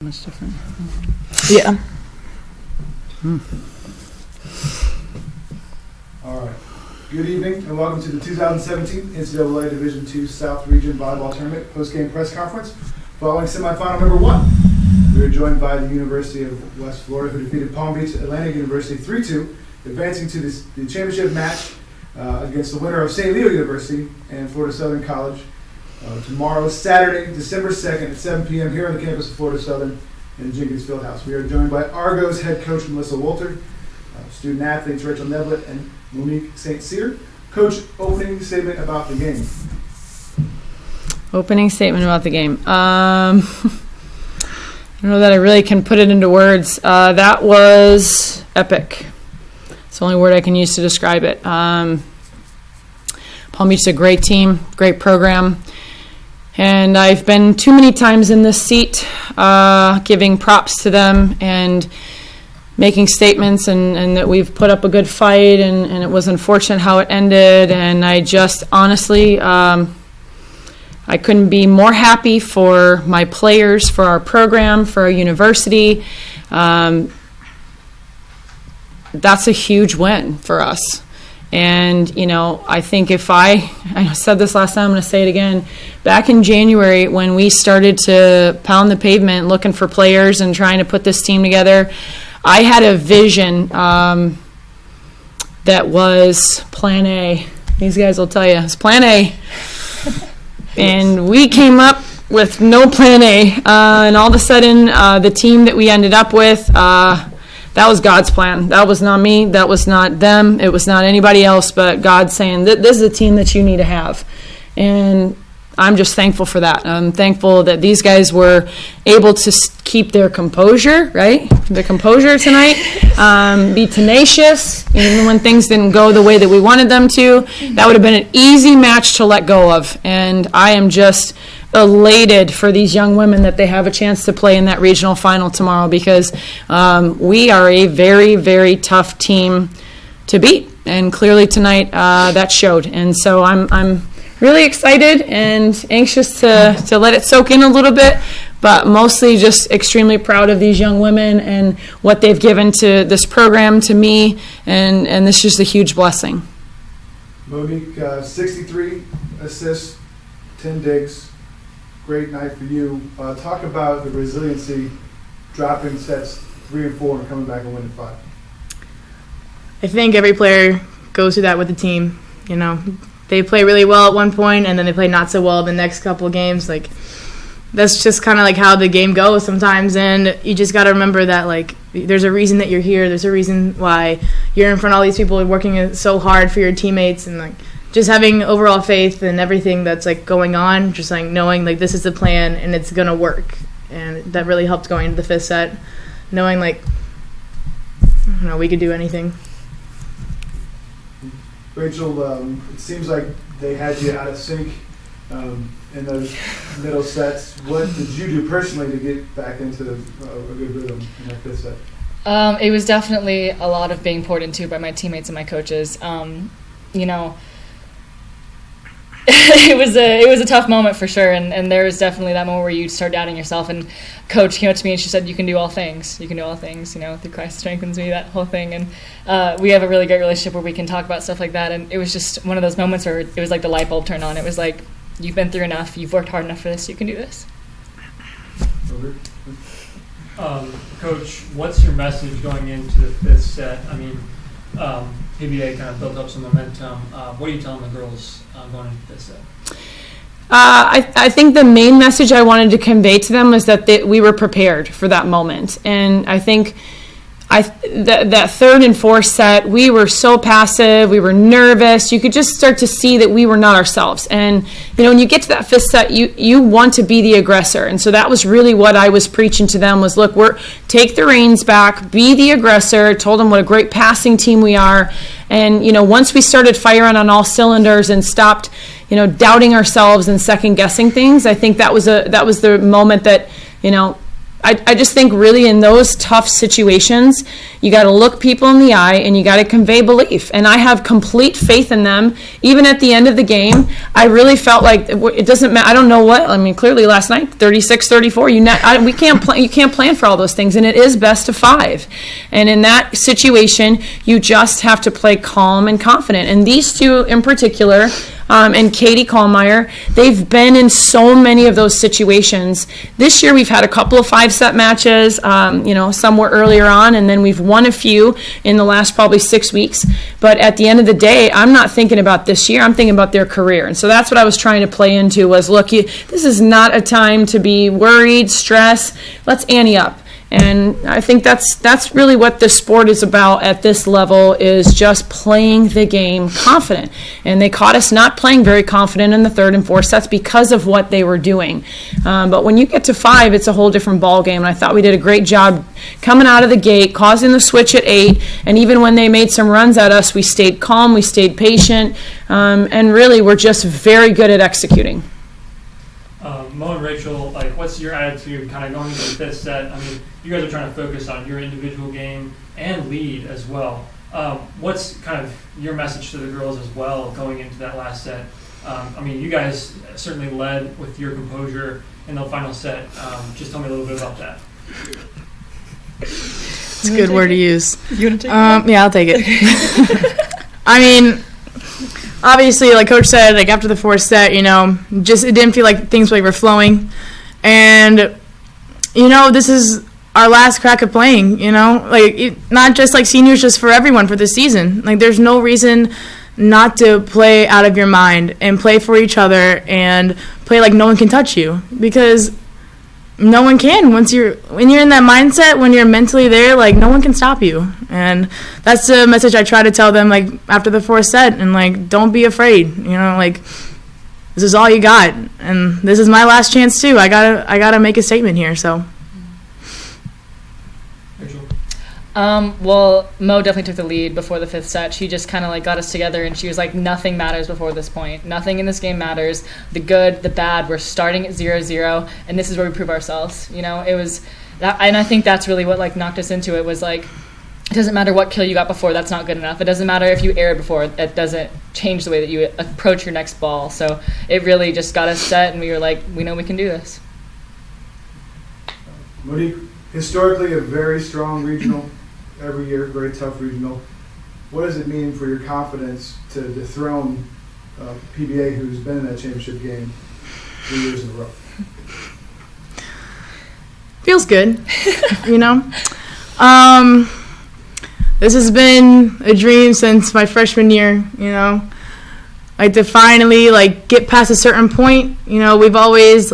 Much different. Yeah. All right. Good evening and welcome to the 2017 NCAA Division II South Region Volleyball Tournament post-game press conference following semifinal number 1. We are joined by the University of West Florida, who defeated Palm Beach Atlantic University 3-2, advancing to the championship match against the winner of St. Leo University and Florida Southern College. Tomorrow, Saturday, December 2nd at 7 p.m. here on the campus of Florida Southern in the Jenkins Fieldhouse. We are joined by Argos head coach Melissa Wolter, student athletes Rachel Neblett and Monique St. Cyr. Coach, opening statement about the game. Opening statement about the game. I don't know that I really can put it into words. That was epic. It's the only word I can use to describe it. Palm Beach is a great team, great program. And I've been too many times in this seat giving props to them and making statements and that we've put up a good fight and it was unfortunate how it ended. And I just honestly, I couldn't be more happy for my players, for our program, for our university. That's a huge win for us. And, you know, I think if I said this last time, I'm going to say it again. Back in January, when we started to pound the pavement looking for players and trying to put this team together, I had a vision that was Plan A. These guys will tell you, it's Plan A. And we came up with no Plan A. And all of a sudden, the team that we ended up with, that was God's plan. That was not me. That was not them. It was not anybody else but God saying, this is a team that you need to have. And I'm just thankful for that. I'm thankful that these guys were able to keep their composure, right? The composure tonight. Be tenacious, even when things didn't go the way that we wanted them to. That would have been an easy match to let go of. And I am just elated for these young women that they have a chance to play in that regional final tomorrow because we are a very, very tough team to beat. And clearly tonight that showed. And so I'm really excited and anxious to let it soak in a little bit, but mostly just extremely proud of these young women and what they've given to this program, to me, and this is just a huge blessing. Monique, 63 assists, 10 digs. Great night for you. Talk about the resiliency, dropping sets 3 and 4 and coming back and winning 5. I think every player goes through that with the team. You know, they play really well at one point and then they play not so well the next couple of games. Like, that's just kind of like how the game goes sometimes. And you just got to remember that, like, there's a reason that you're here. There's a reason why you're in front of all these people working so hard for your teammates, and like just having overall faith in everything that's like going on, just like knowing like this is the plan and it's gonna work. And that really helped going into the 5th set, knowing like, I don't know, we could do anything. Rachel, it seems like they had you out of sync in those middle sets. What did you do personally to get back into a good rhythm in that 5th set? It was definitely a lot of being poured into by my teammates and my coaches. You know, it was a tough moment for sure, and there was definitely that moment where you start doubting yourself. And Coach came up to me and she said, "You can do all things. You can do all things. You know, through Christ strengthens me." That whole thing, and we have a really great relationship where we can talk about stuff like that. And it was just one of those moments where it was like the light bulb turned on. It was like, you've been through enough. You've worked hard enough for this. You can do this. Coach, what's your message going into the 5th set? I mean, PBA kind of built up some momentum. What are you telling the girls going into this set? I think the main message I wanted to convey to them was that we were prepared for that moment. And I think that 3rd and 4th set, we were so passive, we were nervous. You could just start to see that we were not ourselves. And, you know, when you get to that 5th set, you want to be the aggressor. And so that was really what I was preaching to them was, look, take the reins back, be the aggressor, told them what a great passing team we are. And, you know, once we started firing on all cylinders and stopped, you know, doubting ourselves and second-guessing things, I think that was the moment that, you know, I just think really in those tough situations, you got to look people in the eye and you got to convey belief. And I have complete faith in them. Even at the end of the game, I really felt like it doesn't matter. I don't know what. I mean, clearly last night, 36-34. We can't plan. You can't plan for all those things, and it is best of 5. And in that situation, you just have to play calm and confident. And these two in particular, and Katie Kallmeyer, they've been in so many of those situations. This year we've had a couple of 5-set matches, some were earlier on, and then we've won a few in the last probably 6 weeks. But at the end of the day, I'm not thinking about this year, I'm thinking about their career. And so that's what I was trying to play into was, look, this is not a time to be worried, stressed. Let's ante up. And I think that's really what the sport is about at this level, is just playing the game confident. And they caught us not playing very confident in the 3rd and 4th sets because of what they were doing. But when you get to 5, it's a whole different ball game. And I thought we did a great job coming out of the gate, causing the switch at 8. And even when they made some runs at us, we stayed calm, we stayed patient, and really we're just very good at executing. Mo and Rachel, what's your attitude kind of going into the 5th set? I mean, you guys are trying to focus on your individual game and lead as well. What's kind of your message to the girls as well going into that last set? You guys certainly led with your composure in the final set. Just tell me a little bit about that. It's a good word to use. You want to take it? Yeah, I'll take it. I mean, obviously, like Coach said, after the 4th set, it didn't feel like things were flowing. And, this is our last crack at playing, not just seniors, just for everyone for this season. There's no reason not to play out of your mind and play for each other and play like no one can touch you, because no one can. When you're in that mindset, when you're mentally there, no one can stop you. And that's the message I try to tell them after the 4th set, and don't be afraid. This is all you got, and this is my last chance too. I gotta make a statement here. So. Well, Mo definitely took the lead before the 5th set. She just kind of got us together, and she was like, nothing matters before this point. Nothing in this game matters. The good, the bad, we're starting at 0-0, and this is where we prove ourselves. It was that, and I think that's really what knocked us into it, was it doesn't matter what kill you got before, that's not good enough. It doesn't matter if you aired before, it doesn't change the way that you approach your next ball. So it really just got us set, and we were like, we know we can do this. Monique, historically a very strong regional, every year, very tough regional. What does it mean for your confidence to dethrone PBA, who's been in that championship game 3 years in a row? Feels good, This has been a dream since my freshman year, to finally, get past a certain point. We've always,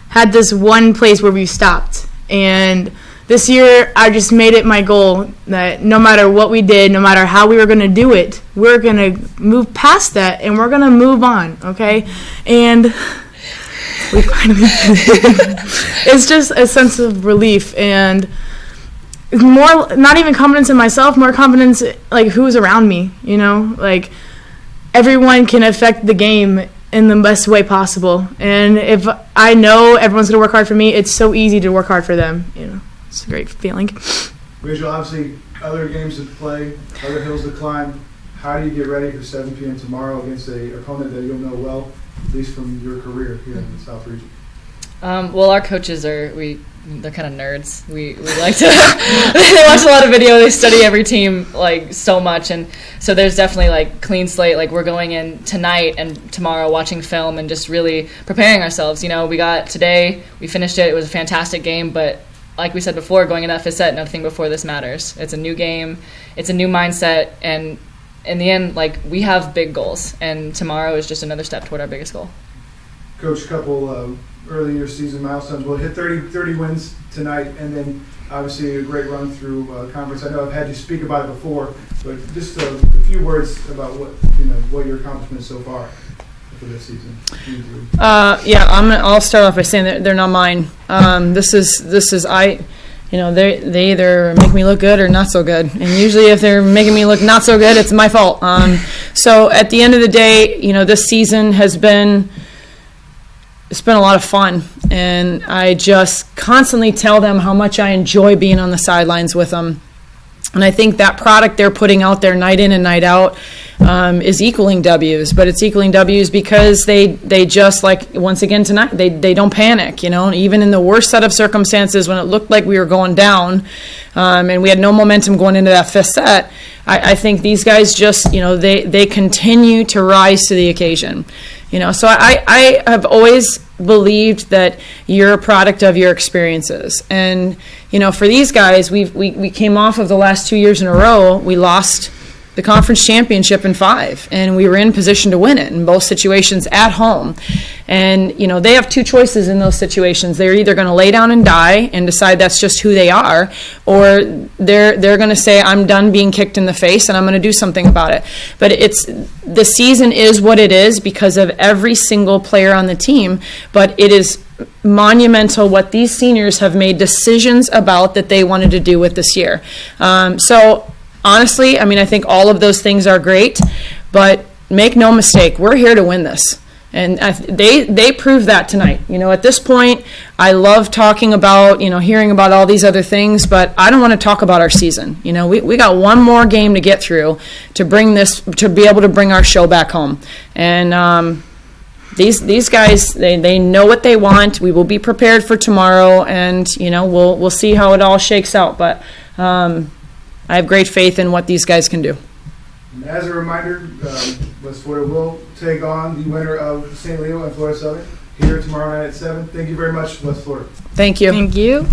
had this one place where we've stopped. And this year, I just made it my goal that no matter what we did, no matter how we were going to do it, we're going to move past that, and we're going to move on, okay? And we finally it's just a sense of relief, and more, not even confidence in myself, more confidence who's around me, everyone can affect the game in the best way possible. And if I know everyone's going to work hard for me, it's so easy to work hard for them, It's a great feeling. Rachel, obviously, other games to play, other hills to climb. How do you get ready for 7 p.m. tomorrow against an opponent that you'll know well, at least from your career here in the South Region? Well, our coaches they're kind of nerds. We like to they watch a lot of video. They study every team so much, and so there's definitely clean slate. We're going in tonight and tomorrow watching film and just really preparing ourselves. We got today, we finished it. It was a fantastic game, but like we said before, going in that 5th set, nothing before this matters. It's a new game, it's a new mindset, and in the end, we have big goals, and tomorrow is just another step toward our biggest goal. Coach, a couple early in your season milestones. We'll hit 30 wins tonight, and then obviously a great run through conference. I know I've had you speak about it before, but just a few words about what your accomplishments so far for this season. I'll start off by saying that they're not mine. This is they either make me look good or not so good, and usually if they're making me look not so good, it's my fault. So at the end of the day, this season has been it's been a lot of fun, and I just constantly tell them how much I enjoy being on the sidelines with them. And I think that product they're putting out there night in and night out is equaling W's, but it's equaling W's because they just, like once again tonight, they don't panic, even in the worst set of circumstances when it looked like we were going down and we had no momentum going into that fifth set. I think these guys just, they continue to rise to the occasion. So I have always believed that you're a product of your experiences. And, for these guys, we came off of the last 2 years in a row. We lost the conference championship in 5, and we were in position to win it in both situations at home. And, they have two choices in those situations. They're either going to lay down and die and decide that's just who they are, or they're going to say, I'm done being kicked in the face and I'm going to do something about it. But the season is what it is because of every single player on the team, but it is monumental what these seniors have made decisions about that they wanted to do with this year. So honestly, I think all of those things are great, but make no mistake, we're here to win this. And they proved that tonight. At this point, I love talking about, hearing about all these other things, but I don't want to talk about our season. We got one more game to get through to be able to bring our show back home. And these guys, they know what they want. We will be prepared for tomorrow, and, we'll see how it all shakes out. But I have great faith in what these guys can do. And as a reminder, West Florida will take on the winner of St. Leo and Florida Southern here tomorrow night at 7. Thank you very much, West Florida. Thank you. Thank you.